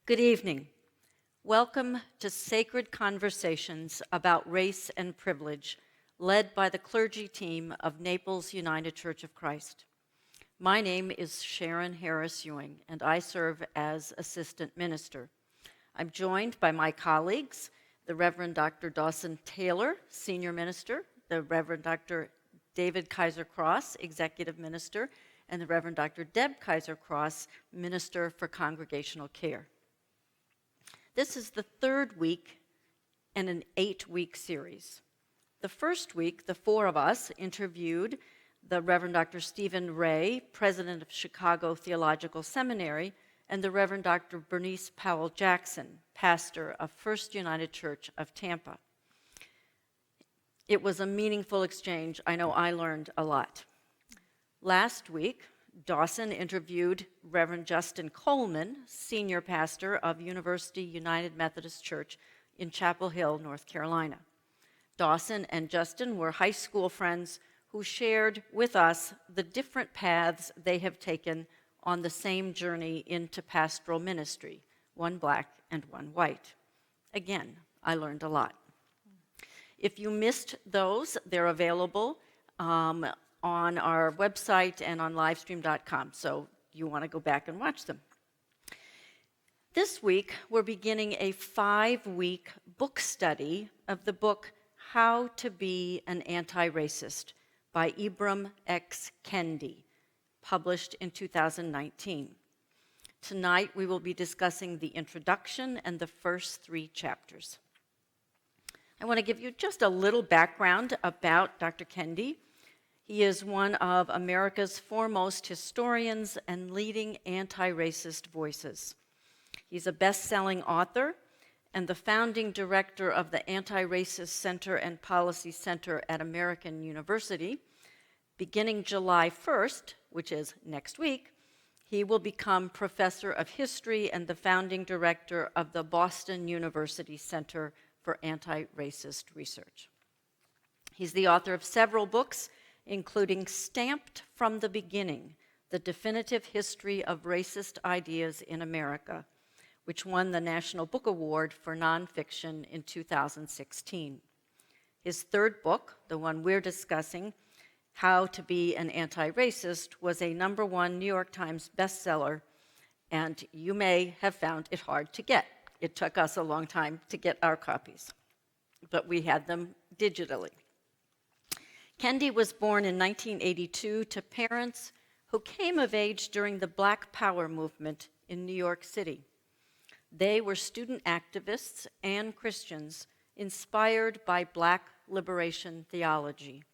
Good evening. Welcome to Sacred Conversations about Race and Privilege, led by the clergy team of Naples United Church of Christ. My name is Sharon Harris Ewing, and I serve as Assistant Minister. I'm joined by my colleagues, the Reverend Dr. Dawson Taylor, Senior Minister, the Reverend Dr. David Kaiser Cross, Executive Minister, and the Reverend Dr. Deb Kaiser Cross, Minister for Congregational Care. This is the third week in an 8-week series. The first week, the four of us interviewed the Reverend Dr. Stephen Ray, President of Chicago Theological Seminary, and the Reverend Dr. Bernice Powell Jackson, pastor of First United Church of Tampa. It was a meaningful exchange. I know I learned a lot. Last week, Dawson interviewed Reverend Justin Coleman, senior pastor of University United Methodist Church in Chapel Hill, North Carolina. Dawson and Justin were high school friends who shared with us the different paths they have taken on the same journey into pastoral ministry, one black and one white. Again, I learned a lot. If you missed those, they're available on our website and on livestream.com, so you want to go back and watch them. This week, we're beginning a 5-week book study of the book How to Be an Antiracist by Ibram X. Kendi, published in 2019. Tonight, we will be discussing the introduction and the first 3 chapters. I want to give you just a little background about Dr. Kendi. He is one of America's foremost historians and leading anti-racist voices. He's a best-selling author and the founding director of the Anti-Racist Center and Policy Center at American University. Beginning July 1st, which is next week, he will become professor of history and the founding director of the Boston University Center for Anti-Racist Research. He's the author of several books, including Stamped from the Beginning, The Definitive History of Racist Ideas in America, which won the National Book Award for Nonfiction in 2016. His third book, the one we're discussing, How to Be an Anti-Racist, was a #1 New York Times bestseller, and you may have found it hard to get. It took us a long time to get our copies, but we had them digitally. Kendi was born in 1982 to parents who came of age during the Black Power movement in New York City. They were student activists and Christians inspired by Black liberation theology.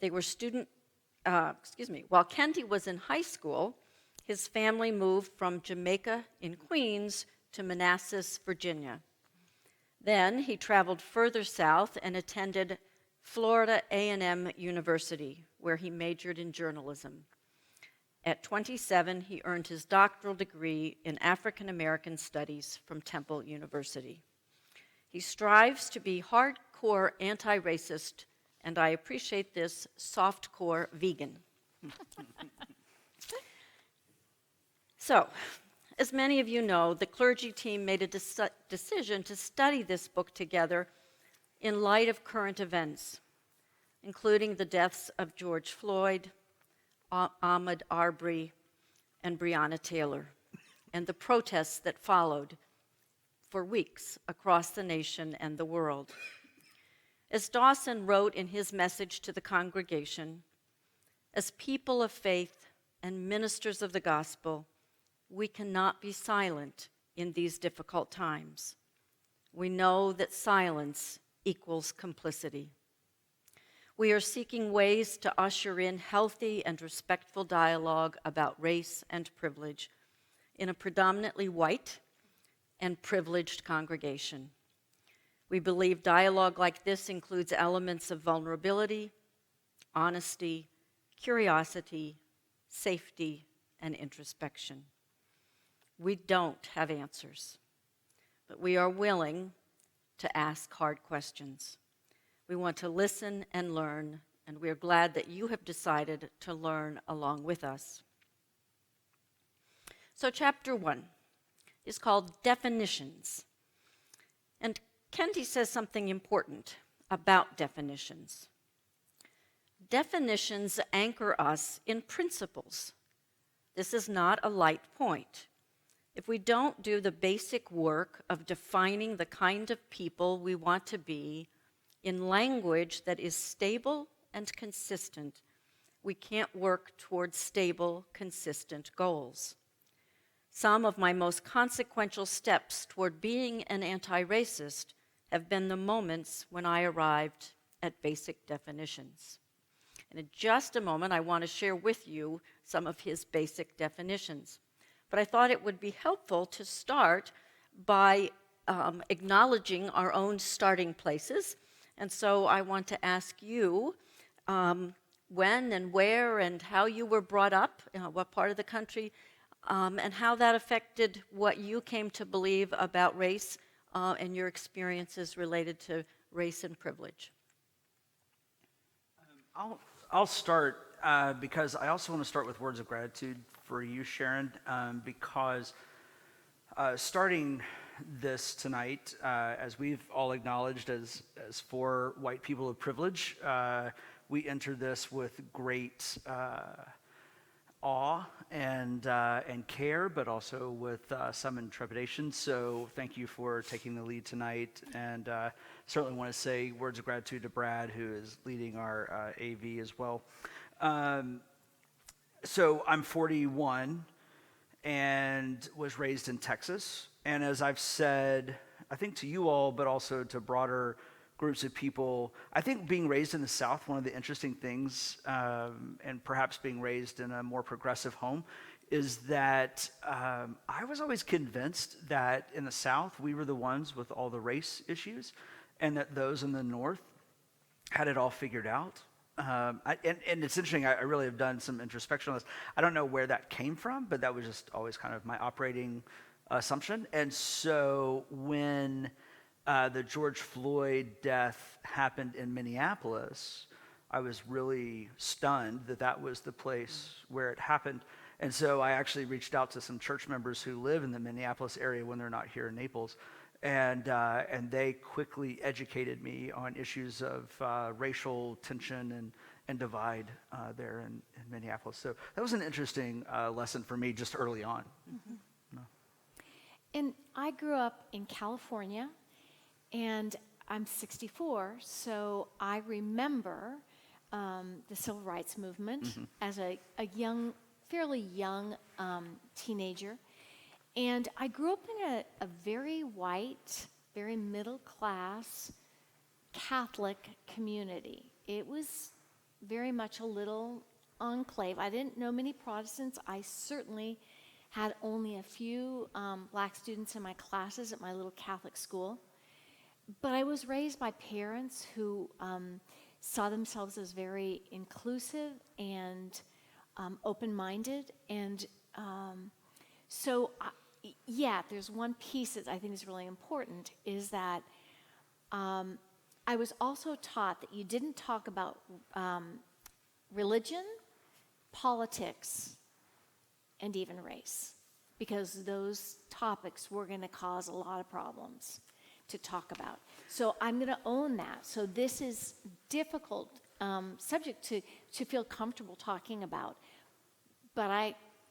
They were while Kendi was in high school, his family moved from Jamaica in Queens to Manassas, Virginia. Then he traveled further south and attended Florida A&M University, where he majored in journalism. At 27, he earned his doctoral degree in African American Studies from Temple University. He strives to be hardcore anti-racist, and I appreciate this, softcore vegan. So, as many of you know, the clergy team made a decision to study this book together in light of current events, including the deaths of George Floyd, Ahmaud Arbery, and Breonna Taylor, and the protests that followed for weeks across the nation and the world. As Dawson wrote in his message to the congregation, as people of faith and ministers of the gospel, we cannot be silent in these difficult times. We know that silence equals complicity. We are seeking ways to usher in healthy and respectful dialogue about race and privilege in a predominantly white and privileged congregation. We believe dialogue like this includes elements of vulnerability, honesty, curiosity, safety, and introspection. We don't have answers, but we are willing to ask hard questions. We want to listen and learn, and we are glad that you have decided to learn along with us. So chapter 1, is called definitions. And Kendi says something important about definitions. Definitions anchor us in principles. This is not a light point. If we don't do the basic work of defining the kind of people we want to be in language that is stable and consistent, we can't work towards stable, consistent goals. Some of my most consequential steps toward being an anti-racist have been the moments when I arrived at basic definitions. And in just a moment, I want to share with you some of his basic definitions. But I thought it would be helpful to start by acknowledging our own starting places. And so I want to ask you when and where and how you were brought up, what part of the country, and how that affected what you came to believe about race and your experiences related to race and privilege. I'll start because I also want to start with words of gratitude for you, Sharon, because starting this tonight, as we've all acknowledged as four white people of privilege, we enter this with great awe and care, but also with some trepidation. So thank you for taking the lead tonight, and certainly want to say words of gratitude to Brad, who is leading our AV as well. So I'm 41 and was raised in Texas, and as I've said, I think to you all, but also to broader groups of people, I think being raised in the South, one of the interesting things, and perhaps being raised in a more progressive home, is that I was always convinced that in the South, we were the ones with all the race issues, and that those in the North had it all figured out. And it's interesting, I really have done some introspection on this. I don't know where that came from, but that was just always kind of my operating assumption. And so when the George Floyd death happened in Minneapolis, I was really stunned that that was the place where it happened. And so I actually reached out to some church members who live in the Minneapolis area when they're not here in Naples. And they quickly educated me on issues of racial tension and divide there in Minneapolis. So that was an interesting lesson for me just early on. Mm-hmm. No. And I grew up in California, and I'm 64, so I remember the Civil Rights Movement as a young, fairly young teenager. And I grew up in a very white, very middle-class Catholic community. It was very much a little enclave. I didn't know many Protestants. I certainly had only a few black students in my classes at my little Catholic school. But I was raised by parents who saw themselves as very inclusive and open-minded. And so, there's one piece that I think is really important, is that I was also taught that you didn't talk about religion, politics, and even race, because those topics were going to cause a lot of problems to talk about. So I'm going to own that. So this is difficult subject to feel comfortable talking about, but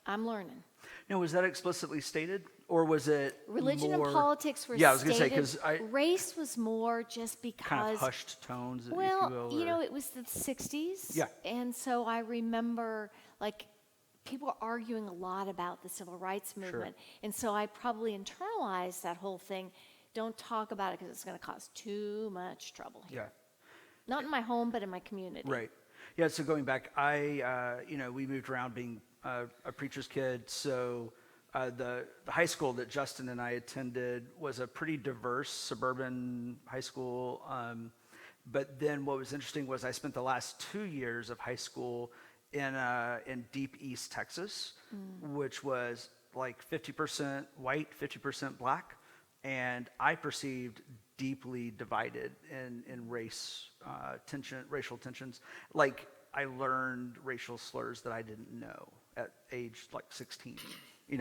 I'm learning. Now, was that explicitly stated, or was it religion more... and politics were I was going to say, stated. because Race was more just because... kind of hushed tones, well, if you will. it was the 60s. Yeah. And so I remember, people were arguing a lot about the Civil Rights Movement. Sure. And so I probably internalized that whole thing. Don't talk about it because it's going to cause too much trouble here. Yeah. Not in my home, but in my community. Right. Yeah, so going back, we moved around being a preacher's kid, so the high school that Justin and I attended was a pretty diverse suburban high school, but then what was interesting was I spent the last 2 years of high school in deep East Texas, which was like 50% white, 50% black, and I perceived deeply divided in racial tensions. Like, I learned racial slurs that I didn't know at age 16.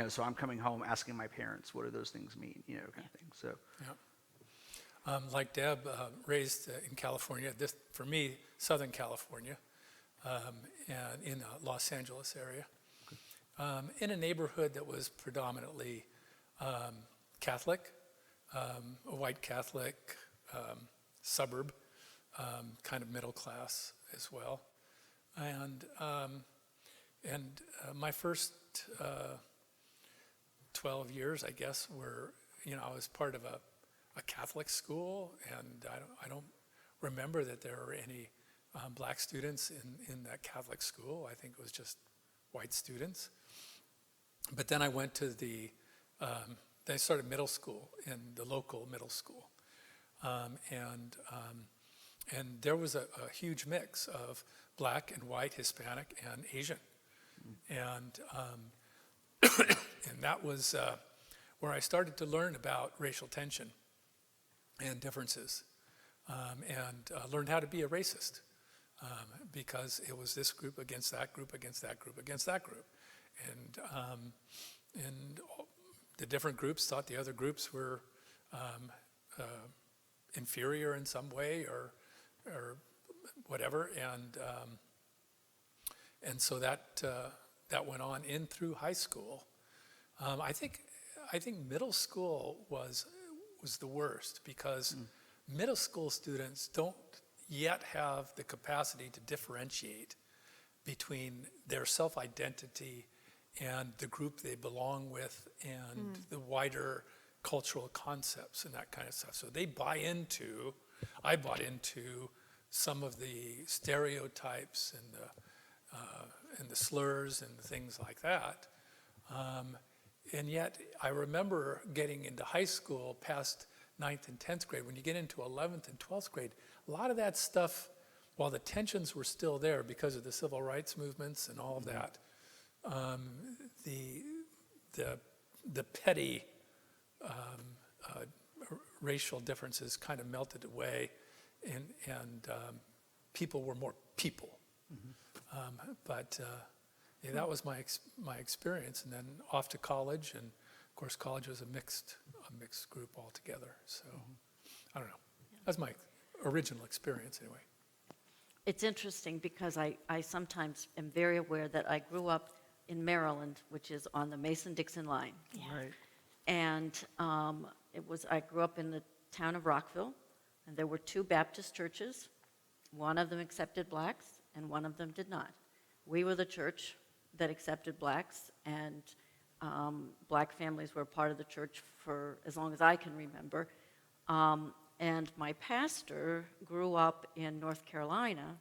so I'm coming home asking my parents, what do those things mean, kind of thing. So, Yeah. Like Deb, raised in California, for me, Southern California, and in the Los Angeles area, in a neighborhood that was predominantly Catholic, a white Catholic suburb, kind of middle class as well. And my first 12 years, I guess, were, I was part of a Catholic school, and I don't remember that there were any black students in that Catholic school. I think it was just white students. But then I went to they started middle school in the local middle school. And there was a huge mix of black and white, Hispanic and Asian. And and that was where I started to learn about racial tension and differences, and learned how to be a racist, because it was this group against that group, against that group, against that group. And the different groups thought the other groups were inferior in some way or whatever, and so that went on in through high school. I think middle school was the worst, because middle school students don't yet have the capacity to differentiate between their self-identity and the group they belong with and the wider cultural concepts and that kind of stuff. So I bought into some of the stereotypes and the slurs and things like that. And yet I remember getting into high school past 9th and 10th grade. When you get into 11th and 12th grade, a lot of that stuff, while the tensions were still there because of the civil rights movements and all of that, the petty racial differences kind of melted away, and people were more people. But that was my experience, and then off to college, and of course college was a mixed group altogether. So I don't know. That's my original experience anyway. It's interesting because I sometimes am very aware that I grew up in Maryland, which is on the Mason-Dixon line. Yeah. right. And I grew up in the town of Rockville, and there were two Baptist churches. One of them accepted blacks, and one of them did not. We were the church that accepted blacks, and black families were part of the church for as long as I can remember. And my pastor grew up in North Carolina,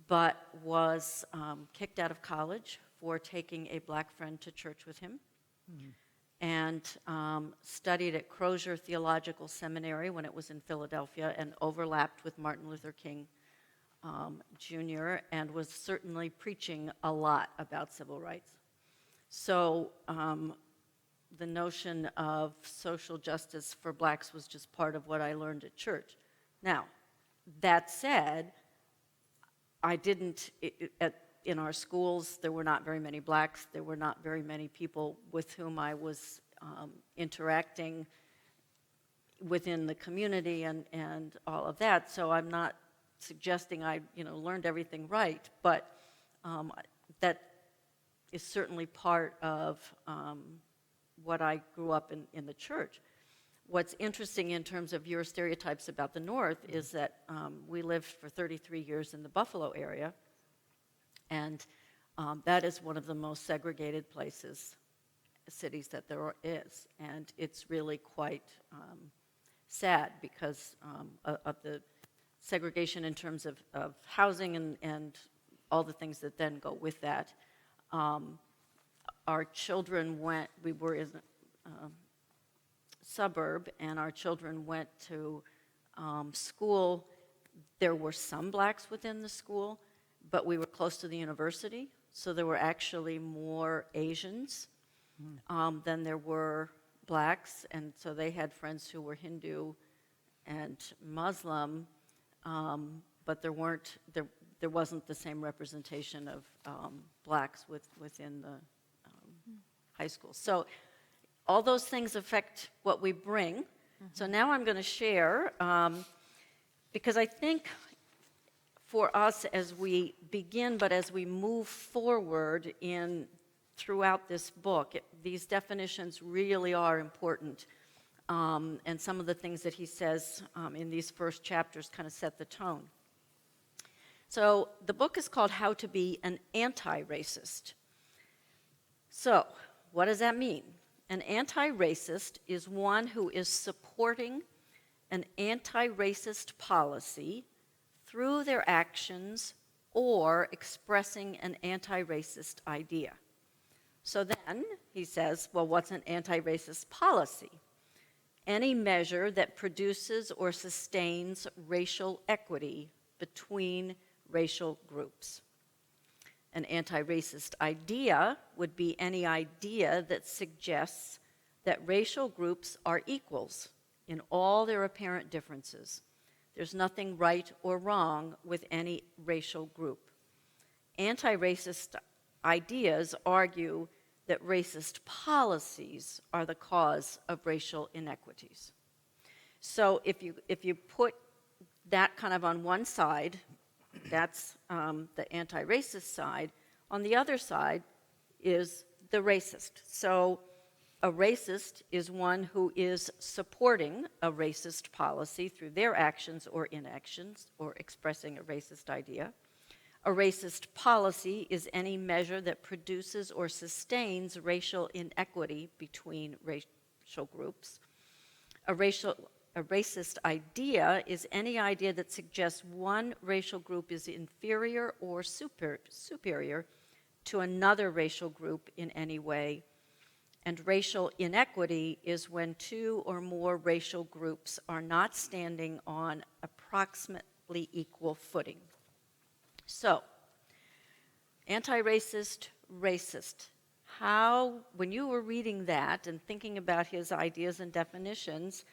but was kicked out of college for taking a black friend to church with him, and studied at Crozier Theological Seminary when it was in Philadelphia, and overlapped with Martin Luther King Jr., and was certainly preaching a lot about civil rights. So the notion of social justice for blacks was just part of what I learned at church. Now, that said, I didn't, in our schools, there were not very many blacks. There were not very many people with whom I was interacting within the community and all of that. So I'm not suggesting I learned everything right, but that is certainly part of what I grew up in the church. What's interesting in terms of your stereotypes about the North is that we lived for 33 years in the Buffalo area, and that is one of the most segregated cities that there is. And it's really quite sad because of the segregation in terms of housing and all the things that then go with that. Our children we were in a suburb, and our children went to school. There were some blacks within the school, but we were close to the university, so there were actually more Asians than there were blacks, and so they had friends who were Hindu and Muslim, but there wasn't the same representation of blacks within the high school. So all those things affect what we bring. So now I'm going to share, because I think for us as we begin, but as we move forward throughout this book, these definitions really are important. And some of the things that he says in these first chapters kind of set the tone. So the book is called How to Be an Anti-Racist. So what does that mean? An anti-racist is one who is supporting an anti-racist policy through their actions or expressing an anti-racist idea. So then he says, well, what's an anti-racist policy? Any measure that produces or sustains racial equity between racial groups. An anti-racist idea would be any idea that suggests that racial groups are equals in all their apparent differences. There's nothing right or wrong with any racial group. Anti-racist ideas argue that racist policies are the cause of racial inequities. So if you put that kind of on one side, that's the anti-racist side. On the other side is the racist. So a racist is one who is supporting a racist policy through their actions or inactions or expressing a racist idea. A racist policy is any measure that produces or sustains racial inequity between racial groups. A racist idea is any idea that suggests one racial group is inferior or superior to another racial group in any way. And racial inequity is when two or more racial groups are not standing on approximately equal footing. So, anti-racist, racist. When you were reading that and thinking about his ideas and definitions,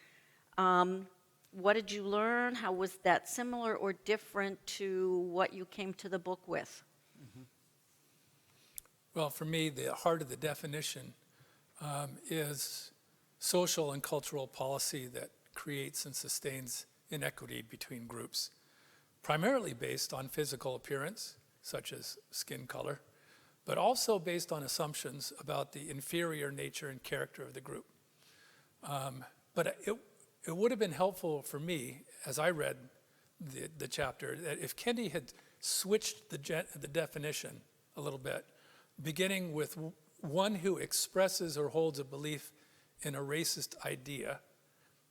what did you learn? How was that similar or different to what you came to the book with? Well, for me, the heart of the definition is social and cultural policy that creates and sustains inequity between groups, primarily based on physical appearance, such as skin color, but also based on assumptions about the inferior nature and character of the group. But it would have been helpful for me, as I read the chapter, that if Kendi had switched the definition a little bit, beginning with one who expresses or holds a belief in a racist idea,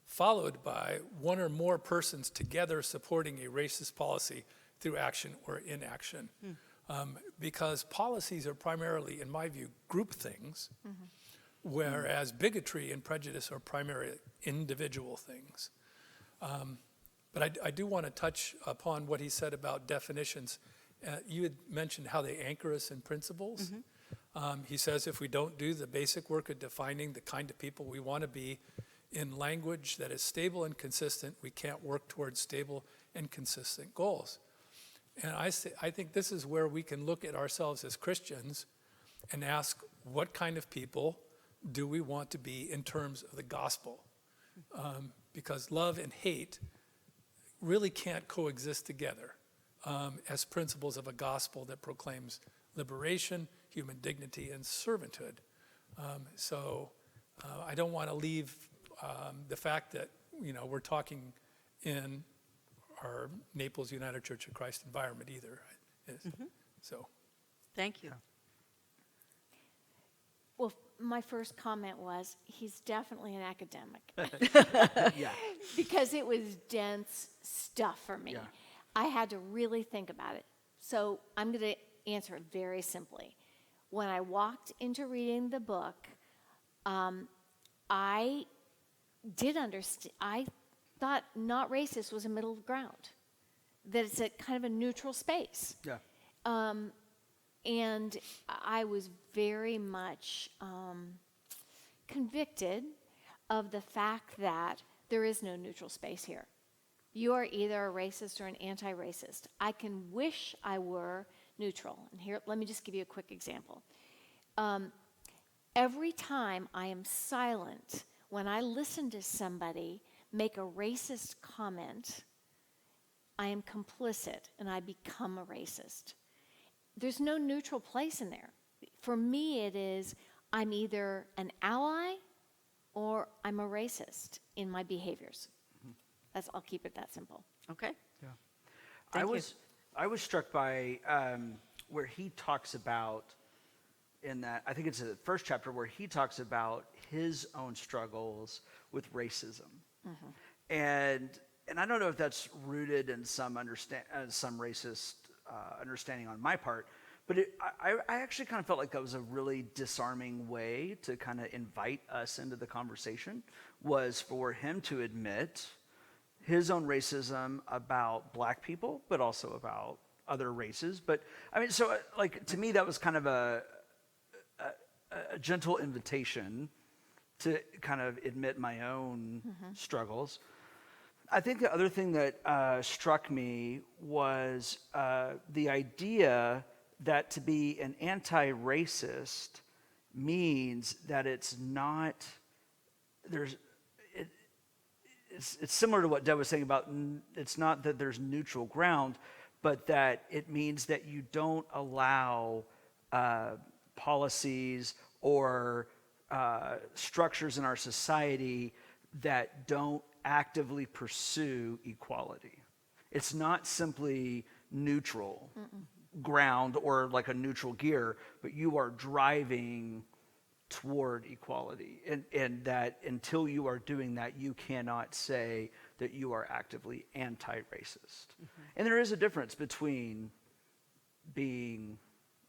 followed by one or more persons together supporting a racist policy through action or inaction. Because policies are primarily, in my view, group things, whereas bigotry and prejudice are primarily individual things. But I do want to touch upon what he said about definitions. You had mentioned how they anchor us in principles. He says if we don't do the basic work of defining the kind of people we want to be in language that is stable and consistent, we can't work towards stable and consistent goals. And I think this is where we can look at ourselves as Christians and ask, what kind of people do we want to be in terms of the gospel? Because love and hate really can't coexist together as principles of a gospel that proclaims liberation, human dignity, and servanthood. So I don't want to leave the fact that we're talking in our Naples United Church of Christ environment either. So, Thank you. Well, my first comment was, he's definitely an academic. Yeah. Because it was dense stuff for me. Yeah. I had to really think about it. So I'm going to answer it very simply. When I walked into reading the book, I did understand. I thought not racist was a middle ground, that it's a kind of a neutral space. Yeah. And I was very much convicted of the fact that there is no neutral space here. You are either a racist or an anti-racist. I can wish I were neutral. And here, let me just give you a quick example. every time I am silent, when I listen to somebody make a racist comment, I am complicit and I become a racist. There's no neutral place in there. For me, it is I'm either an ally or I'm a racist in my behaviors. I'll keep it that simple. Okay. Yeah. Thank you. I was struck by where he talks about in that, I think it's the first chapter where he talks about his own struggles with racism. And I don't know if that's rooted in some racist understanding on my part, but I actually kind of felt like that was a really disarming way to kind of invite us into the conversation, was for him to admit his own racism about black people, but also about other races. But I mean, so like to me, that was kind of a gentle invitation to kind of admit my own struggles. I think the other thing that struck me was the idea that to be an anti-racist means that it's not, it's similar to what Deb was saying about it's not that there's neutral ground, but that it means that you don't allow policies or structures in our society that don't actively pursue equality. It's not simply neutral ground or like a neutral gear, but you are driving toward equality. And that until you are doing that, you cannot say that you are actively anti-racist. And there is a difference between being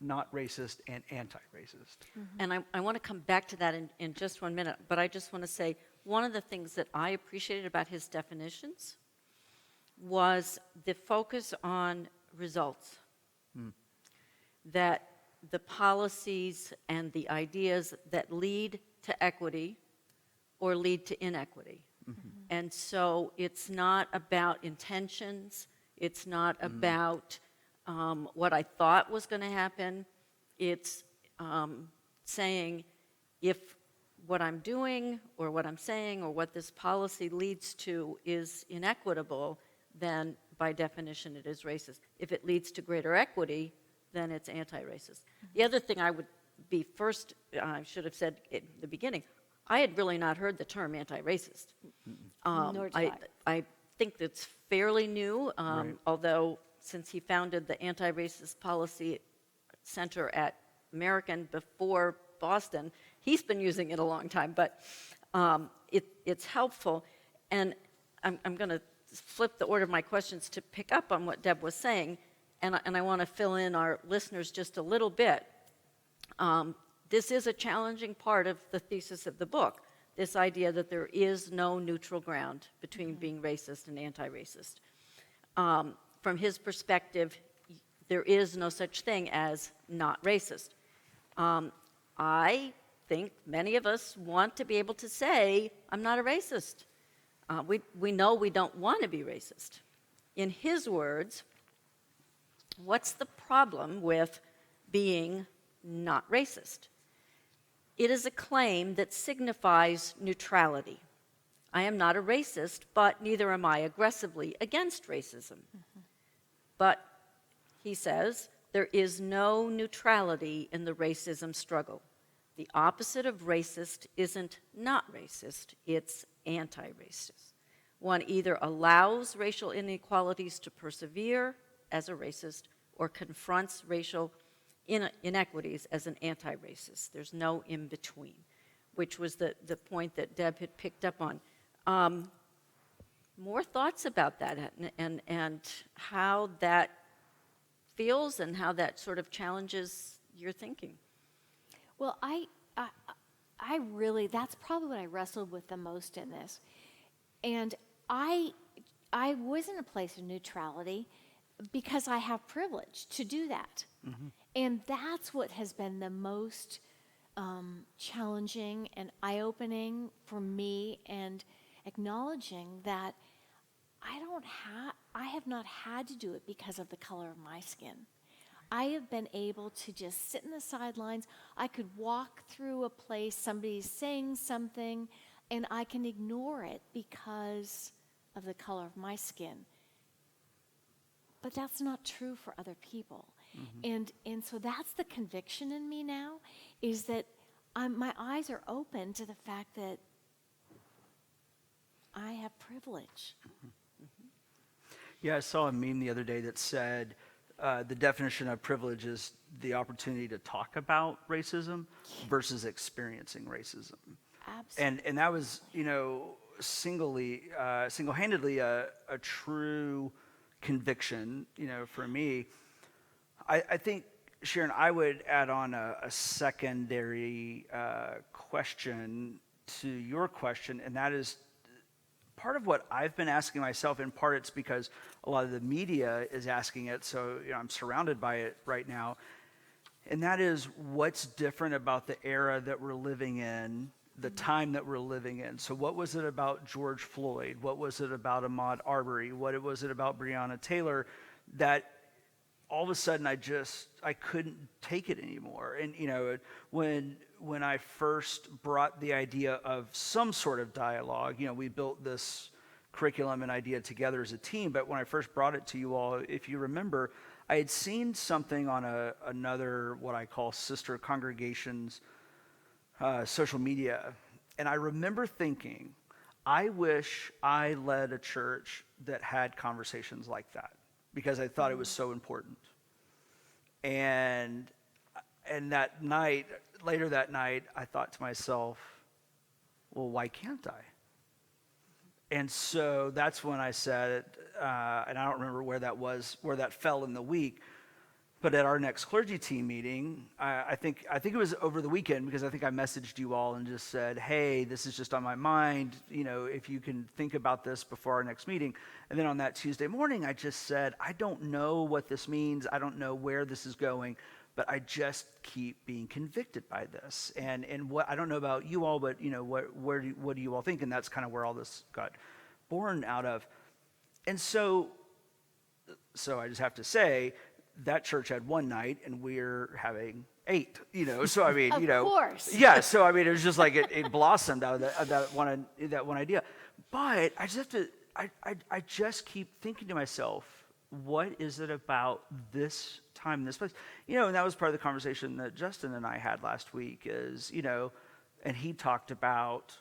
not racist and anti-racist. And I want to come back to that in just 1 minute, but I just want to say one of the things that I appreciated about his definitions was the focus on results. That the policies and the ideas that lead to equity or lead to inequity. And so it's not about intentions, it's not about what I thought was going to happen. It's saying if what I'm doing or what I'm saying or what this policy leads to is inequitable, then by definition it is racist. If it leads to greater equity, then it's anti-racist. The other thing I would be first, I should have said at the beginning, I had really not heard the term anti-racist. Nor did I think that's fairly new, Right. although since he founded the Anti-Racist Policy Center at American before Boston, he's been using it a long time, but it's helpful. And I'm going to flip the order of my questions to pick up on what Deb was saying, and I want to fill in our listeners just a little bit. This is a challenging part of the thesis of the book, this idea that there is no neutral ground between being racist and anti-racist. From his perspective, there is no such thing as not racist. I think many of us want to be able to say, I'm not a racist. We know we don't want to be racist. In his words, what's the problem with being not racist? It is a claim that signifies neutrality. I am not a racist, but neither am I aggressively against racism. But, he says, there is no neutrality in the racism struggle. The opposite of racist isn't not racist, it's anti-racist. One either allows racial inequalities to persevere as a racist or confronts racial inequities as an anti-racist. There's no in-between, which was the point that Deb had picked up on. More thoughts about that and how that feels and how that sort of challenges your thinking. Well, I really, that's probably what I wrestled with the most in this. And I was in a place of neutrality because I have privilege to do that. And that's what has been the most challenging and eye-opening for me, and acknowledging that I have not had to do it because of the color of my skin. I have been able to just sit in the sidelines. I could walk through a place, somebody's saying something, and I can ignore it because of the color of my skin. But that's not true for other people. And so that's the conviction in me now, is that my eyes are open to the fact that I have privilege. Yeah, I saw a meme the other day that said the definition of privilege is the opportunity to talk about racism versus experiencing racism. Absolutely. And that was, single-handedly a true conviction, for me. I think, Sharon, I would add on a secondary question to your question, and that is part of what I've been asking myself. In part, it's because a lot of the media is asking it, so I'm surrounded by it right now. And that is, what's different about the era that we're living in, the time that we're living in? So what was it about George Floyd? What was it about Ahmaud Arbery? What was it about Breonna Taylor that all of a sudden I couldn't take it anymore? And when I first brought the idea of some sort of dialogue, we built this curriculum and idea together as a team, but when I first brought it to you all, if you remember, I had seen something on another, what I call sister congregations, social media, and I remember thinking, I wish I led a church that had conversations like that, because I thought it was so important. And that night, later that night, I thought to myself, well, why can't I? And so that's when I said, and I don't remember where that fell in the week, but at our next clergy team meeting, I think it was over the weekend, because I think I messaged you all and just said, hey, this is just on my mind, if you can think about this before our next meeting. And then on that Tuesday morning, I just said, I don't know what this means. I don't know where this is going, but I just keep being convicted by this. And what, I don't know about you all, but what do you all think? And that's kind of where all this got born out of. And so I just have to say, that church had one night and we're having 8, so I mean, Of course. Yeah, so I mean, it was just like it blossomed out of that one idea. But I just have to, I just keep thinking to myself, what is it about this time, this place? And that was part of the conversation that Justin and I had last week is, and he talked about,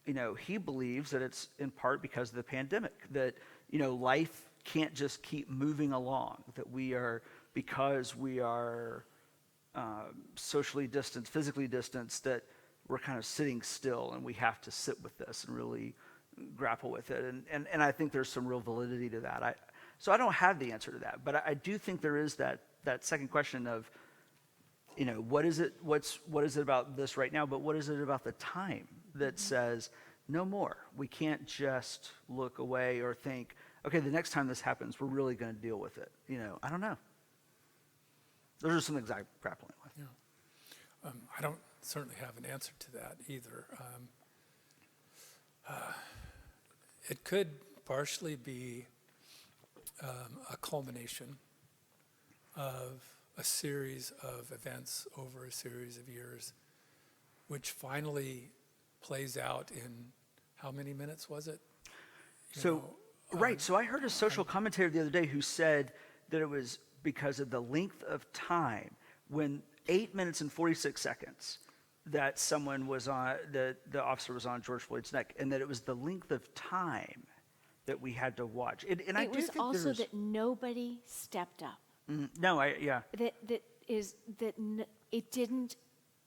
he believes that it's in part because of the pandemic, that, life can't just keep moving along, that because we are socially distanced, physically distanced, that we're kind of sitting still, and we have to sit with this and really grapple with it. And I think there's some real validity to that. So I don't have the answer to that, but I do think there is that second question of, what is it about this right now, but what is it about the time that says no more? We can't just look away or think, okay, the next time this happens, we're really going to deal with it. I don't know. Those are some things I'm grappling with. Yeah. I don't certainly have an answer to that either. It could partially be a culmination of a series of events over a series of years, which finally plays out in how many minutes was it? Right. So I heard a social commentator the other day who said that it was because of the length of time, when 8 minutes and 46 seconds that someone was on, the officer was on George Floyd's neck, and that it was the length of time that we had to watch. And I It do was think also that nobody stepped up. Yeah. It didn't.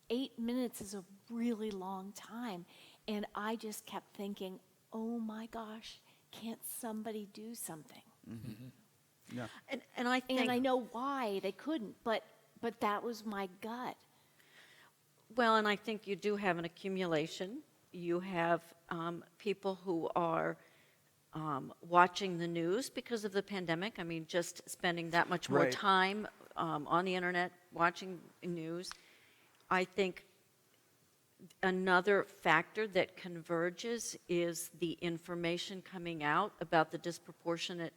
8 minutes is a really long time, and I just kept thinking, oh my gosh, can't somebody do something? Mm-hmm. Yeah. And I think, And I know why they couldn't, but that was my gut. well, and I think you do have an accumulation. You have people who are watching the news because of the pandemic. I mean, just spending that much more Right. time on the internet watching news. I think another factor that converges is the information coming out about the disproportionate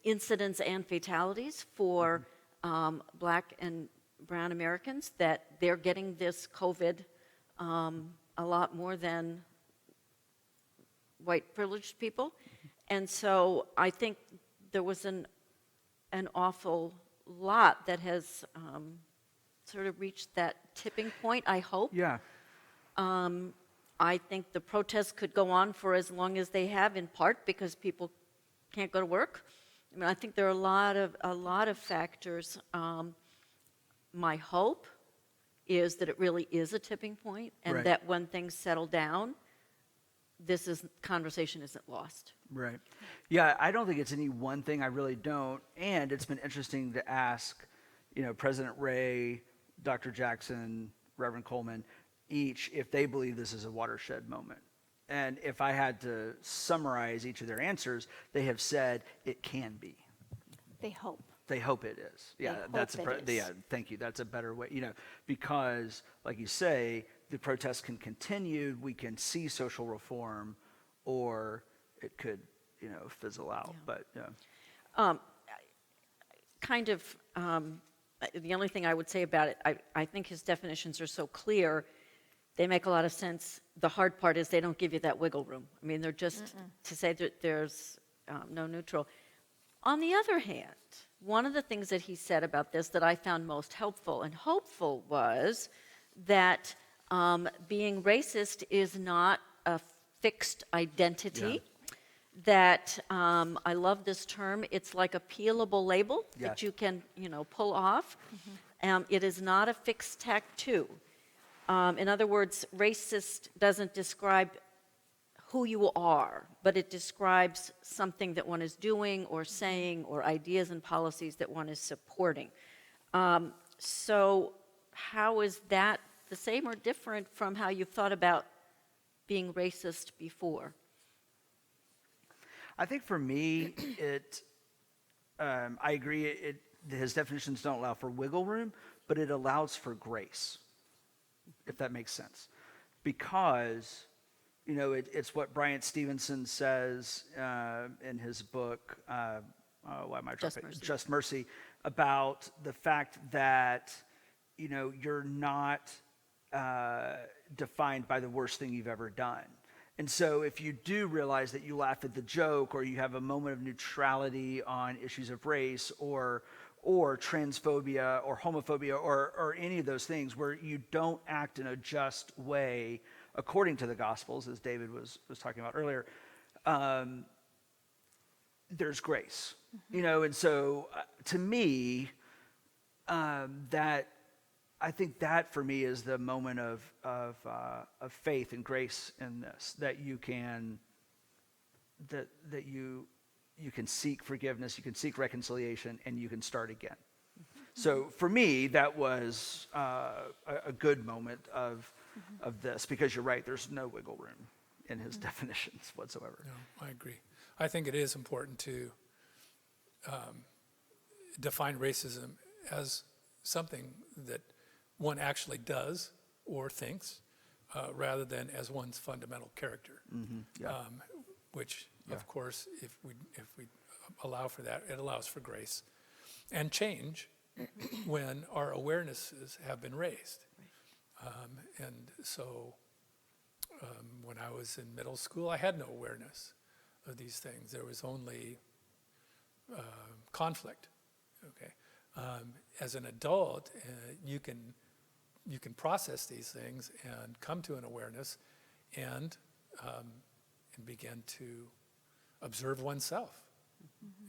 incidents and fatalities for Black and brown Americans, that they're getting this COVID a lot more than white privileged people. And so I think there was an awful lot that has sort of reached that tipping point, I hope. Yeah. I think the protests could go on for as long as they have, in part because people can't go to work. I mean, I think there are a lot of factors. My hope is that it really is a tipping point, and Right. that when things settle down, conversation isn't lost. Right. Yeah, I don't think it's any one thing. I really don't. And it's been interesting to ask, President Ray, Dr. Jackson, Reverend Coleman, each if they believe this is a watershed moment. And if I had to summarize each of their answers, they have said it can be. They hope. They hope it is. Yeah, hope that's it is. yeah. Thank you. That's a better way. Because, like you say, the protests can continue. We can see social reform, or it could, fizzle out. Yeah. But yeah. The only thing I would say about it, I think his definitions are so clear. They make a lot of sense. The hard part is they don't give you that wiggle room. I mean, they're just to say that there's no neutral. On the other hand, one of the things that he said about this that I found most helpful and hopeful was that being racist is not a fixed identity. Yeah. That I love this term. It's like a peelable label Yeah. that you can, pull off. It is not a fixed tattoo. In other words, racist doesn't describe who you are, but it describes something that one is doing or saying or ideas and policies that one is supporting. So how is that the same or different from how you've thought about being racist before? I think for me, I agree. His definitions don't allow for wiggle room, but it allows for grace, if that makes sense. Because, it's what Bryant Stevenson says in his book, why am I Just dropping? Mercy. Just Mercy, about the fact that, you're not defined by the worst thing you've ever done. And so if you do realize that you laugh at the joke, or you have a moment of neutrality on issues of race or transphobia or homophobia or any of those things, where you don't act in a just way according to the Gospels, as David was talking about earlier, there's grace. And so to me, I think that for me is the moment of faith and grace in this, that you can seek forgiveness, you can seek reconciliation, and you can start again. So for me, that was a good moment of this, because you're right, there's no wiggle room in his definitions whatsoever. No, I agree. I think it is important to define racism as something that one actually does or thinks, rather than as one's fundamental character. Yeah. Which, Yeah. of course, if we allow for that, it allows for grace and change when our awarenesses have been raised. And so when I was in middle school, I had no awareness of these things. There was only conflict. Okay. As an adult, you can process these things and come to an awareness and begin to observe oneself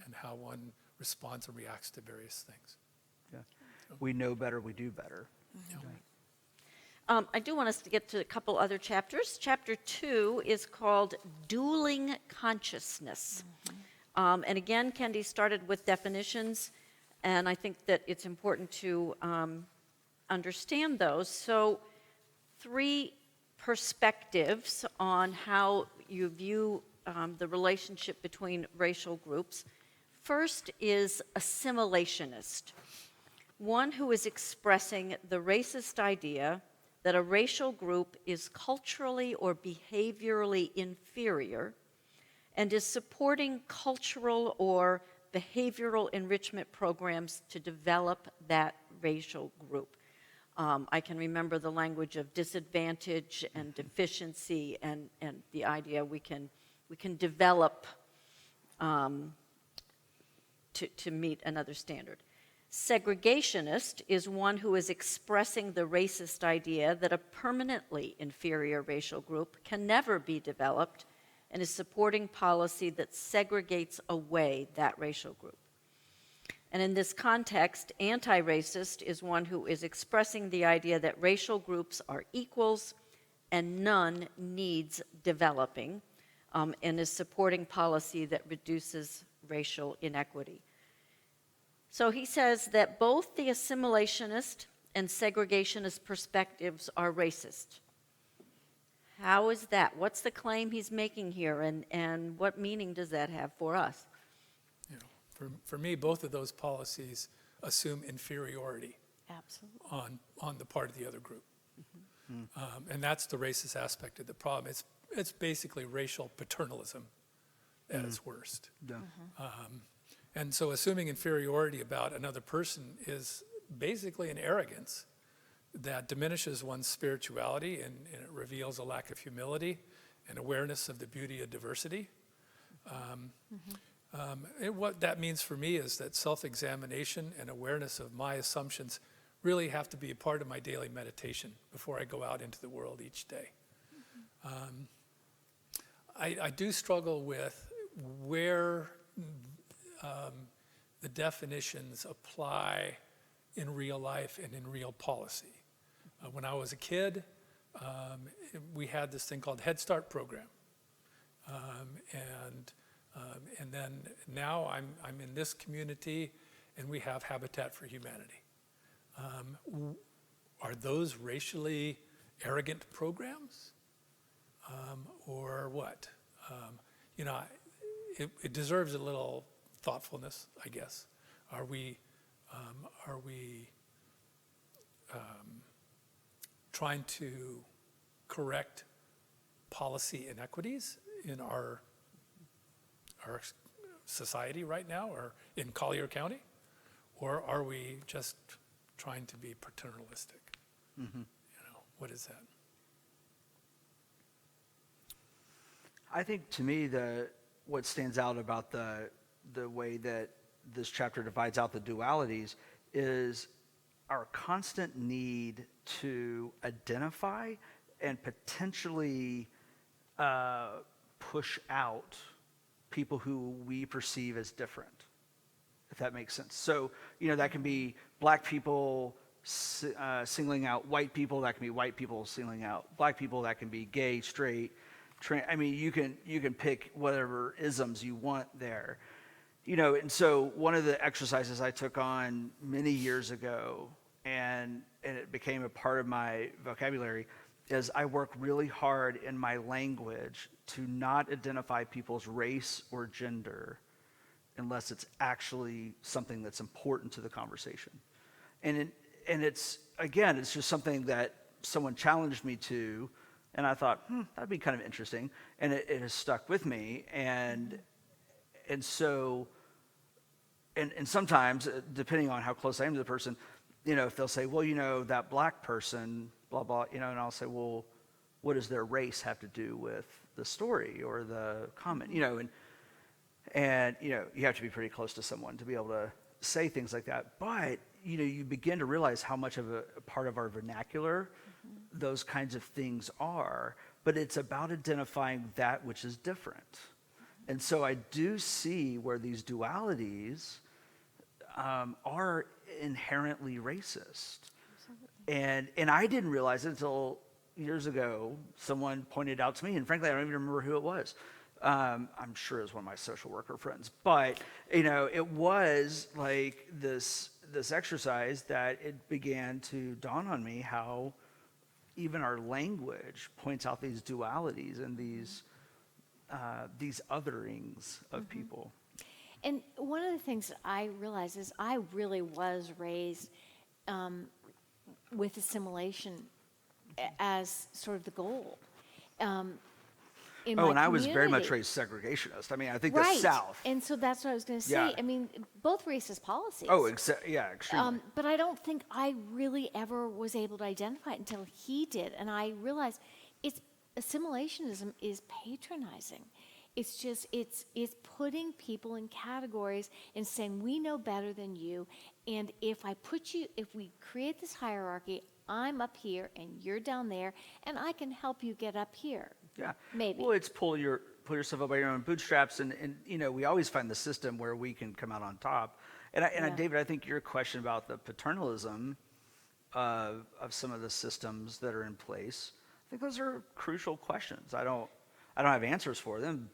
and how one responds and reacts to various things. Yeah. We know better, we do better. I do want us to get to a couple other chapters. Chapter 2 is called Dueling Consciousness. And again, Kendi started with definitions, and I think that it's important to understand those. So 3 perspectives on how you view the relationship between racial groups. First is assimilationist, one who is expressing the racist idea that a racial group is culturally or behaviorally inferior and is supporting cultural or behavioral enrichment programs to develop that racial group. I can remember the language of disadvantage and deficiency, and the idea we can develop to meet another standard. Segregationist is one who is expressing the racist idea that a permanently inferior racial group can never be developed and is supporting policy that segregates away that racial group. And in this context, anti-racist is one who is expressing the idea that racial groups are equals and none needs developing, and is supporting policy that reduces racial inequity. So he says that both the assimilationist and segregationist perspectives are racist. How is that? What's the claim he's making here, and what meaning does that have for us? You know, for me, both of those policies assume inferiority Absolutely. on the part of the other group. And that's the racist aspect of the problem. It's basically racial paternalism at its worst. Yeah. And so assuming inferiority about another person is basically an arrogance that diminishes one's spirituality, and it reveals a lack of humility and awareness of the beauty of diversity. And what that means for me is that self-examination and awareness of my assumptions really have to be a part of my daily meditation before I go out into the world each day. I do struggle with where the definitions apply in real life and in real policy. When I was a kid, we had this thing called Head Start program. And then now I'm in this community and we have Habitat for Humanity. Are those racially arrogant programs? Or what? You know, it deserves a little thoughtfulness, I guess. Are we trying to correct policy inequities in our society right now, or in Collier County? Or are we just trying to be paternalistic? You know, what is that? I think to me what stands out about the way that this chapter divides out the dualities is our constant need to identify and potentially push out people who we perceive as different, if that makes sense. So, you know, that can be black people singling out white people, that can be white people singling out black people, that can be gay, straight, I mean, you can pick whatever isms you want there. You know, and so one of the exercises I took on many years ago, and it became a part of my vocabulary, is I work really hard in my language to not identify people's race or gender unless it's actually something that's important to the conversation. And it's, again, it's just something that someone challenged me to, and I thought, that'd be kind of interesting. And it has stuck with me. And so, and sometimes, depending on how close I am to the person, you know, if they'll say, well, you know, that black person, blah, blah, you know, and I'll say, well, what does their race have to do with the story or the comment? You know, and you know, you have to be pretty close to someone to be able to say things like that. But, you know, you begin to realize how much of a part of our vernacular those kinds of things are, but it's about identifying that which is different. And so I do see where these dualities are inherently racist. Absolutely. And I didn't realize it until years ago. Someone pointed out to me, and frankly, I don't even remember who it was. I'm sure it was one of my social worker friends, but you know, it was like this exercise that it began to dawn on me how even our language points out these dualities and these otherings of people. And one of the things I realized is I really was raised with assimilation as sort of the goal. in my Oh, and I was very much community. raised segregationist. I mean, I think Right. the South. And so that's what I was going to say. Yeah. I mean, both racist policies. Oh, yeah, extremely. But I don't think I really ever was able to identify it until he did. And I realized assimilationism is patronizing. It's just, it's putting people in categories and saying, we know better than you. And if we create this hierarchy, I'm up here and you're down there, and I can help you get up here. Yeah. Maybe. Well, it's pull yourself up by your own bootstraps, and we always find the system where we can come out on top. And Yeah. David, I think your question about the paternalism of some of the systems that are in place, I think those are crucial questions. I don't have answers for them.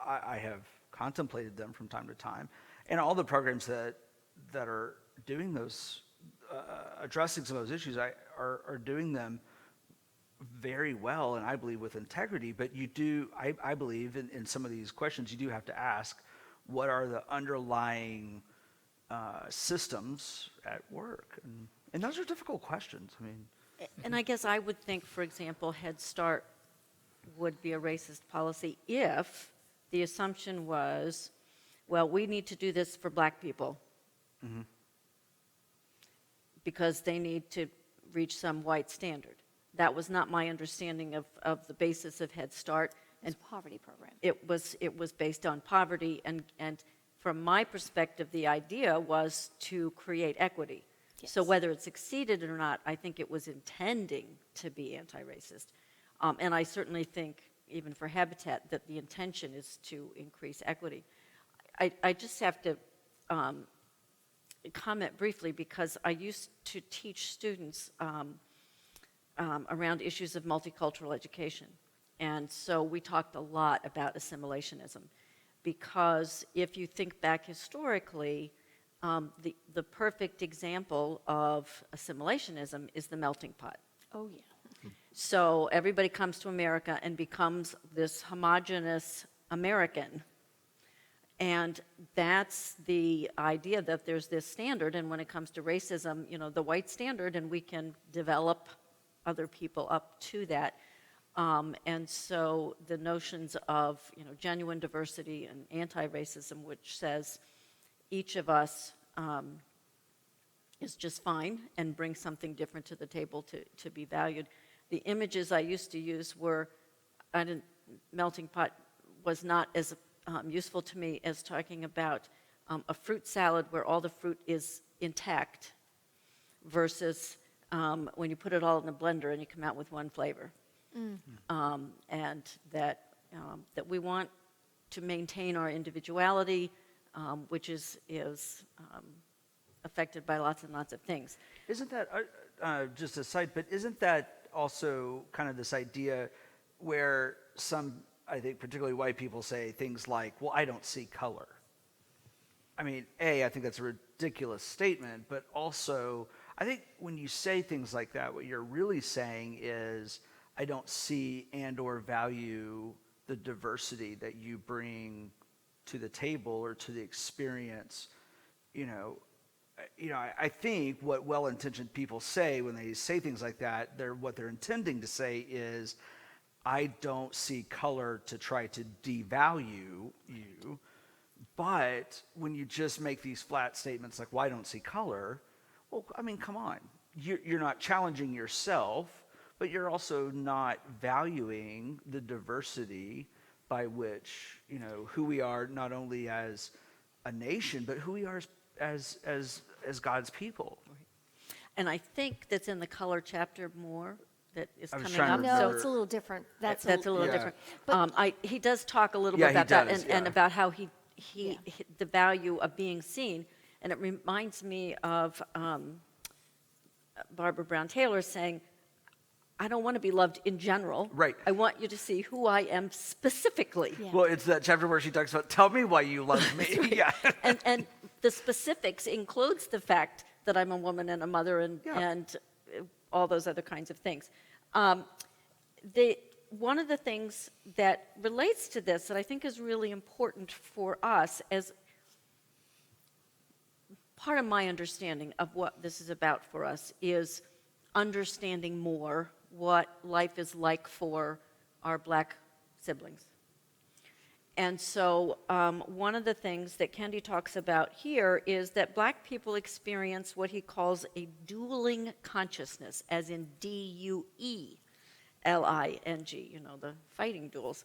I have contemplated them from time to time, and all the programs that are doing those, addressing some of those issues, are doing them very well, and I believe with integrity. But I believe in some of these questions, you do have to ask, what are the underlying systems at work? And those are difficult questions. I mean, And I guess I would think, for example, Head Start would be a racist policy if the assumption was, well, we need to do this for black people because they need to reach some white standard. That was not my understanding of the basis of Head Start. It's a poverty program. It was based on poverty, and from my perspective, the idea was to create equity. So Yes. whether it succeeded or not, I think it was intending to be anti-racist. And I certainly think, even for Habitat, that the intention is to increase equity. I just have to comment briefly, because I used to teach students around issues of multicultural education. And so we talked a lot about assimilationism, because if you think back historically, the perfect example of assimilationism is the melting pot. Oh, yeah. So everybody comes to America and becomes this homogenous American. And that's the idea, that there's this standard, and when it comes to racism, the white standard, and we can develop other people up to that. And so the notions of genuine diversity and anti-racism, which says each of us is just fine and brings something different to the table to be valued. The images I used to use were, melting pot was not as useful to me as talking about a fruit salad where all the fruit is intact versus when you put it all in the blender and you come out with one flavor. And that we want to maintain our individuality, which is affected by lots and lots of things. isn't that just a side? But isn't that also kind of this idea where some, I think, particularly white people, say things like, "Well, I don't see color." I mean, I think that's a ridiculous statement, but also, I think when you say things like that, what you're really saying is, I don't see and or value the diversity that you bring to the table or to the experience. I think what well-intentioned people say when they say things like that, what they're intending to say is, I don't see color to try to devalue you. But when you just make these flat statements like, well, I don't see color, well, I mean, come on. You're not challenging yourself, but you're also not valuing the diversity by which, who we are, not only as a nation, but who we are as God's people. And I think that's in the color chapter more, that is I was coming trying to up. No, remember. it's a little different. That's a little Yeah. different. But- He does talk a little Yeah, bit he about that, does, and yeah. about how the value of being seen. And it reminds me of Barbara Brown Taylor saying, I don't want to be loved in general. Right. I want you to see who I am specifically. Yeah. Well, it's that chapter where she talks about, tell me why you love me. Yeah. And the specifics includes the fact that I'm a woman and a mother and all those other kinds of things. One of the things that relates to this that I think is really important for us, as part of my understanding of what this is about for us, is understanding more what life is like for our black siblings, And so one of the things that Kendi talks about here is that black people experience what he calls a dueling consciousness, as in D-U-E-L-I-N-G, the fighting duels.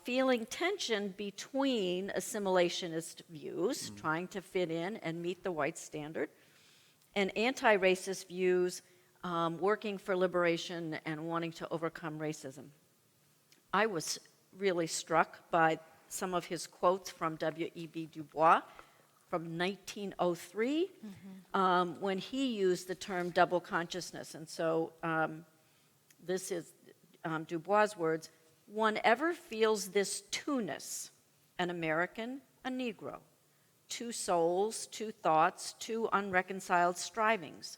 Feeling tension between assimilationist views, trying to fit in and meet the white standard, and anti-racist views, working for liberation and wanting to overcome racism. I was really struck by some of his quotes from W.E.B. Du Bois from 1903, when he used the term double consciousness. And so this is Du Bois' words: "One ever feels this two-ness, an American, a Negro, two souls, two thoughts, two unreconciled strivings,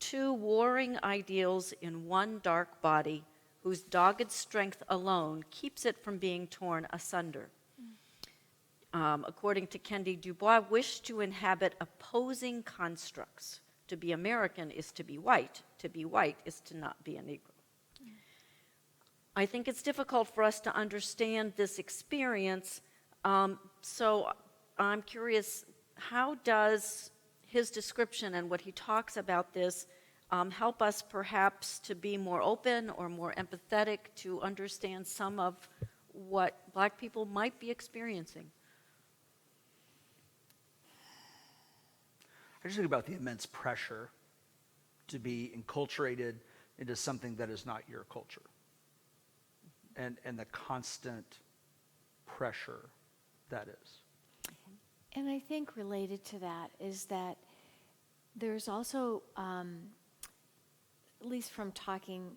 two warring ideals in one dark body, whose dogged strength alone keeps it from being torn asunder." According to Kendi, Du Bois wished to inhabit opposing constructs. To be American is to be white. To be white is to not be a Negro. I think it's difficult for us to understand this experience, so I'm curious, how does his description and what he talks about this help us perhaps to be more open or more empathetic to understand some of what black people might be experiencing? I just think about the immense pressure to be enculturated into something that is not your culture, and the constant pressure that is. And I think related to that is that there's also, at least from talking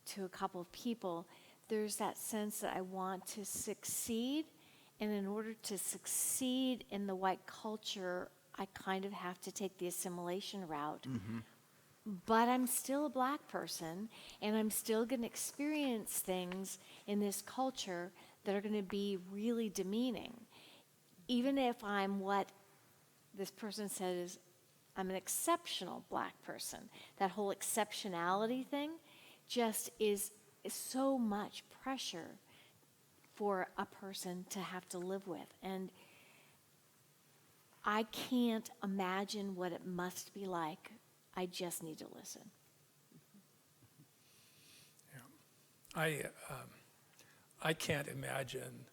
to a couple of people, there's that sense that I want to succeed, and in order to succeed in the white culture, I kind of have to take the assimilation route. But I'm still a black person, and I'm still going to experience things in this culture that are going to be really demeaning. Even if I'm what this person said is, I'm an exceptional black person. That whole exceptionality thing just is so much pressure for a person to have to live with. And I can't imagine what it must be like. I just need to listen. Yeah. I can't imagine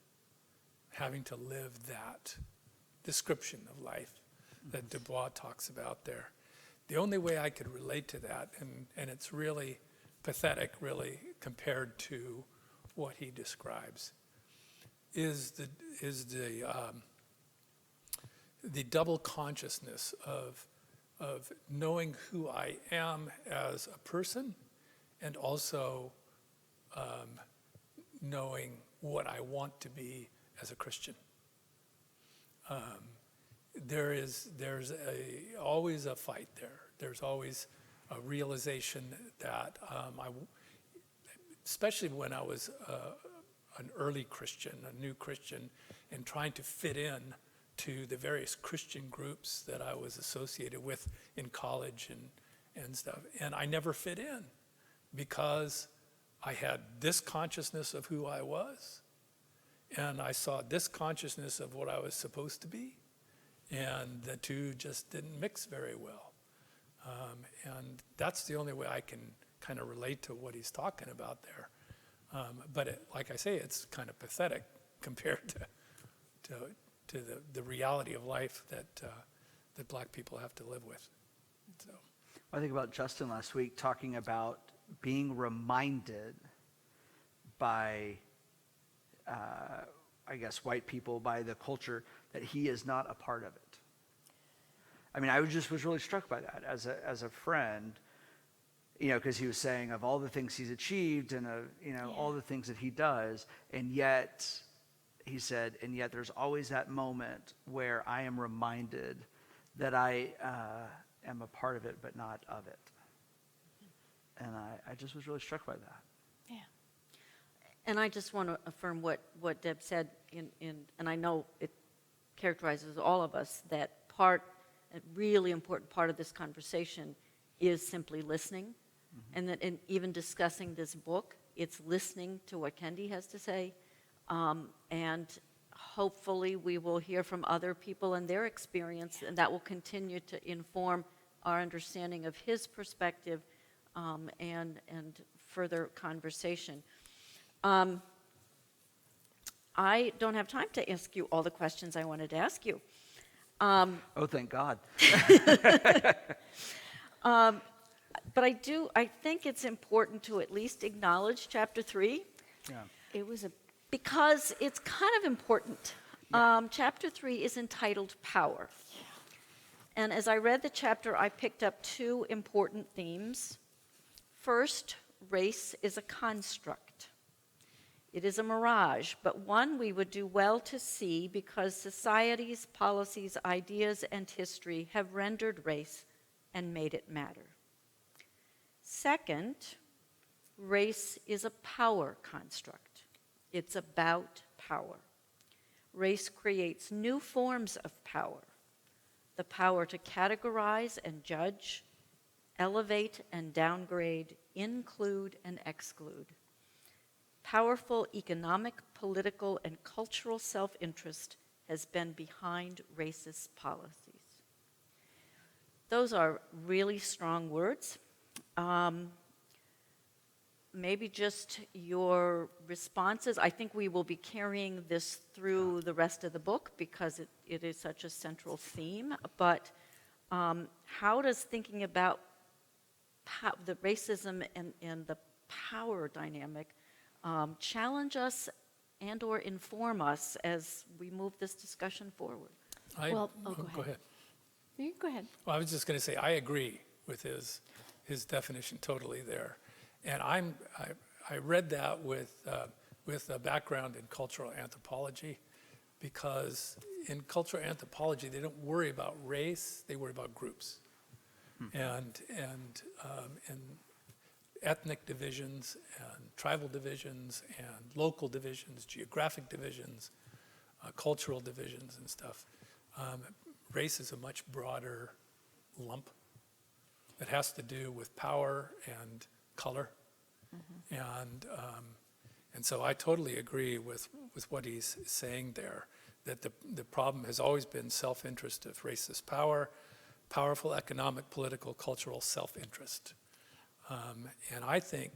having to live that description of life that Du Bois talks about there. The only way I could relate to that, and it's really pathetic, really, compared to what he describes, is the double consciousness of knowing who I am as a person, and also knowing what I want to be as a Christian. There's always a fight there. There's always a realization that especially when I was an early Christian, a new Christian, and trying to fit in to the various Christian groups that I was associated with in college and stuff. And I never fit in because I had this consciousness of who I was, and I saw this consciousness of what I was supposed to be, and the two just didn't mix very well. And that's the only way I can kind of relate to what he's talking about there. But like I say, it's kind of pathetic compared to the reality of life that black people have to live with. So I think about Justin last week talking about being reminded by, I guess, white people, by the culture, that he is not a part of it. I mean, I was really struck by that as a friend, because he was saying of all the things he's achieved and all the things that he does, and yet he said, and yet there's always that moment where I am reminded that I am a part of it, but not of it. And I just was really struck by that. Yeah. And I just want to affirm what Deb said, and I know it characterizes all of us, that a really important part of this conversation is simply listening, and that in even discussing this book, it's listening to what Kendi has to say, and hopefully we will hear from other people and their experience, and that will continue to inform our understanding of his perspective and further conversation. I don't have time to ask you all the questions I wanted to ask you. Oh, thank God. But I think it's important to at least acknowledge chapter 3 Yeah. It was a because it's kind of important. Chapter 3 is entitled Power. And as I read the chapter, I picked up two important themes. First, race is a construct. It is a mirage, but one we would do well to see because societies, policies, ideas, and history have rendered race and made it matter. Second, race is a power construct. It's about power. Race creates new forms of power. The power to categorize and judge, elevate and downgrade, include and exclude. Powerful economic, political, and cultural self-interest has been behind racist policies. Those are really strong words. Maybe just your responses. I think we will be carrying this through the rest of the book because it is such a central theme. But how does thinking about the racism and the power dynamic challenge us and or inform us as we move this discussion forward? Well, Go ahead. You go ahead. Well, I was just going to say I agree with his definition totally there, and I read that with a background in cultural anthropology, because in cultural anthropology they don't worry about race, they worry about groups, and ethnic divisions and tribal divisions and local divisions, geographic divisions, cultural divisions and stuff. Race is a much broader lump that has to do with power and color. And so I totally agree with what he's saying there, that the problem has always been self-interest of racist power, powerful economic, political, cultural self-interest. And I think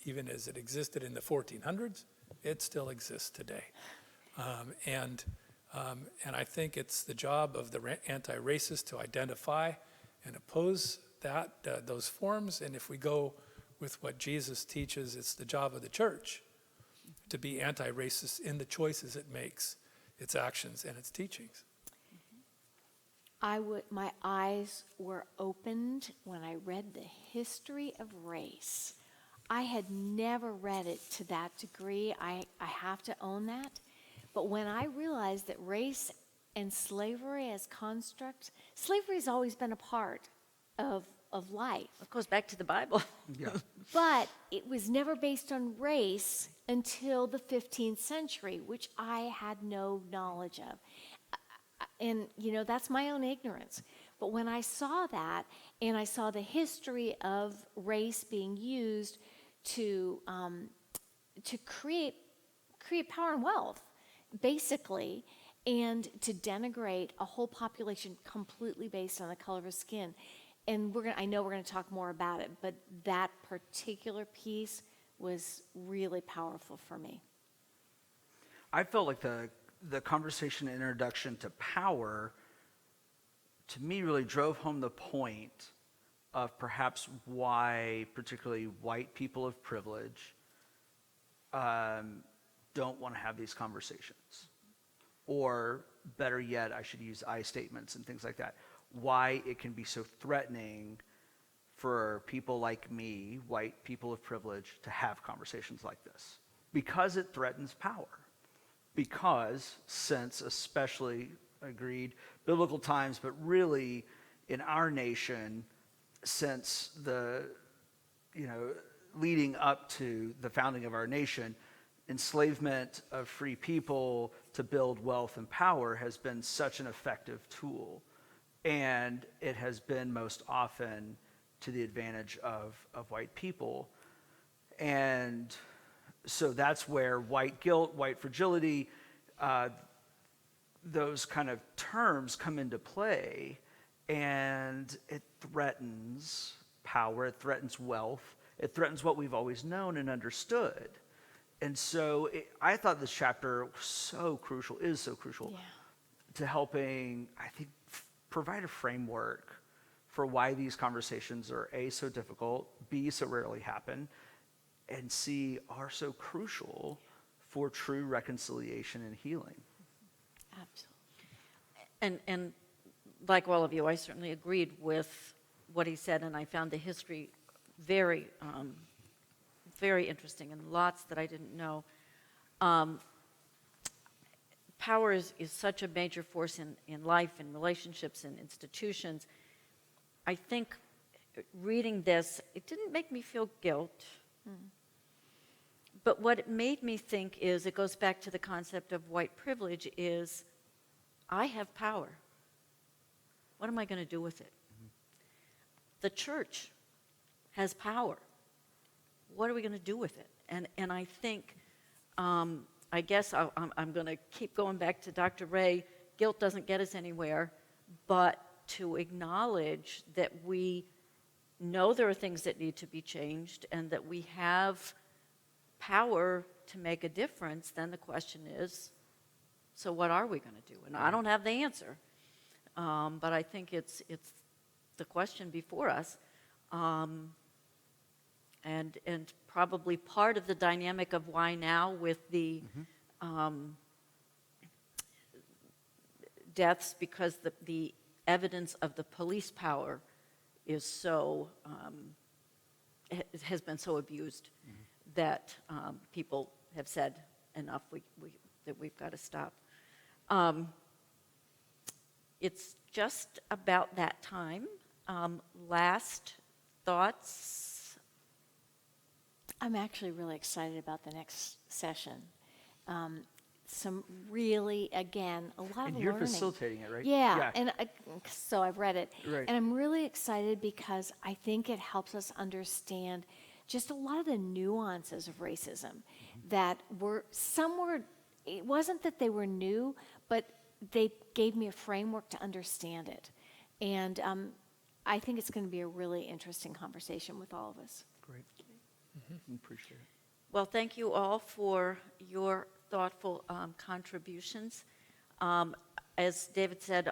even as it existed in the 1400s, it still exists today. And I think it's the job of the anti-racist to identify and oppose those forms. And if we go with what Jesus teaches, it's the job of the church to be anti-racist in the choices it makes, its actions and its teachings. My eyes were opened when I read the history of race. I had never read it to that degree. I have to own that. But when I realized that race and slavery as constructs, slavery has always been a part of life. Of course, back to the Bible. Yeah. But it was never based on race until the 15th century, which I had no knowledge of. And, that's my own ignorance. But when I saw that, and I saw the history of race being used to create power and wealth, basically, and to denigrate a whole population completely based on the color of his skin. And I know we're going to talk more about it, but that particular piece was really powerful for me. I felt like the conversation introduction to power, to me, really drove home the point of perhaps why particularly white people of privilege don't want to have these conversations. Or better yet, I should use I statements and things like that. Why it can be so threatening for people like me, white people of privilege, to have conversations like this. Because it threatens power. Because since, especially, agreed, biblical times, but really in our nation, since leading up to the founding of our nation, enslavement of free people to build wealth and power has been such an effective tool. And it has been most often to the advantage of white people. And so that's where white guilt, white fragility, those kind of terms come into play, and it threatens power, it threatens wealth, it threatens what we've always known and understood. And so I thought this chapter was so crucial, is so crucial Yeah. to helping, I think, provide a framework for why these conversations are A, so difficult, B, so rarely happen, and C, are so crucial for true reconciliation and healing. Absolutely. And like all of you, I certainly agreed with what he said, and I found the history very, very interesting and lots that I didn't know. Power is such a major force in life, in relationships, in institutions. I think reading this, it didn't make me feel guilt. But what it made me think is, it goes back to the concept of white privilege, is I have power. What am I going to do with it? The church has power. What are we going to do with it? And I think, I guess I'm going to keep going back to Dr. Ray. Guilt doesn't get us anywhere, but to acknowledge that we know there are things that need to be changed and that we have power to make a difference, then the question is, so what are we going to do? And I don't have the answer, but I think it's the question before us, and probably part of the dynamic of why now with the deaths, because the evidence of the police power is so it has been so abused that people have said enough. That we've got to stop. It's just about that time. Last thoughts? I'm actually really excited about the next session. Some really, again, a lot And of you're learning. facilitating it, right? Yeah, and so I've read it. Right. And I'm really excited because I think it helps us understand just a lot of the nuances of racism that were somewhere, it wasn't that they were new, but they gave me a framework to understand it. And I think it's going to be a really interesting conversation with all of us. Great. Appreciate it. Well, thank you all for your thoughtful contributions. As David said,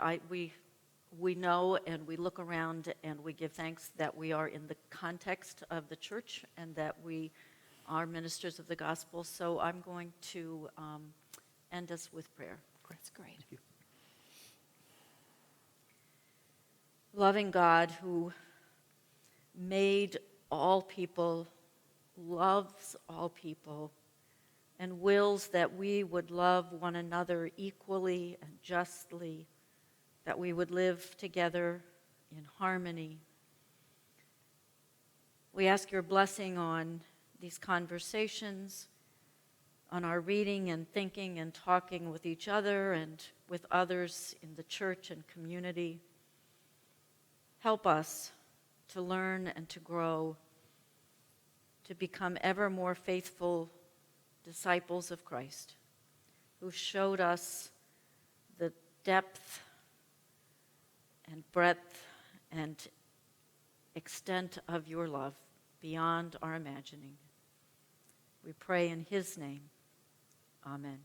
we know and we look around and we give thanks that we are in the context of the church and that we are ministers of the gospel. So I'm going to end us with prayer. That's great. Thank you. Loving God, who made all people, loves all people, and wills that we would love one another equally and justly, that we would live together in harmony. We ask your blessing on these conversations, on our reading and thinking and talking with each other and with others in the church and community. Help us to learn and to grow, to become ever more faithful disciples of Christ, who showed us the depth and breadth and extent of your love beyond our imagining. We pray in his name. Amen.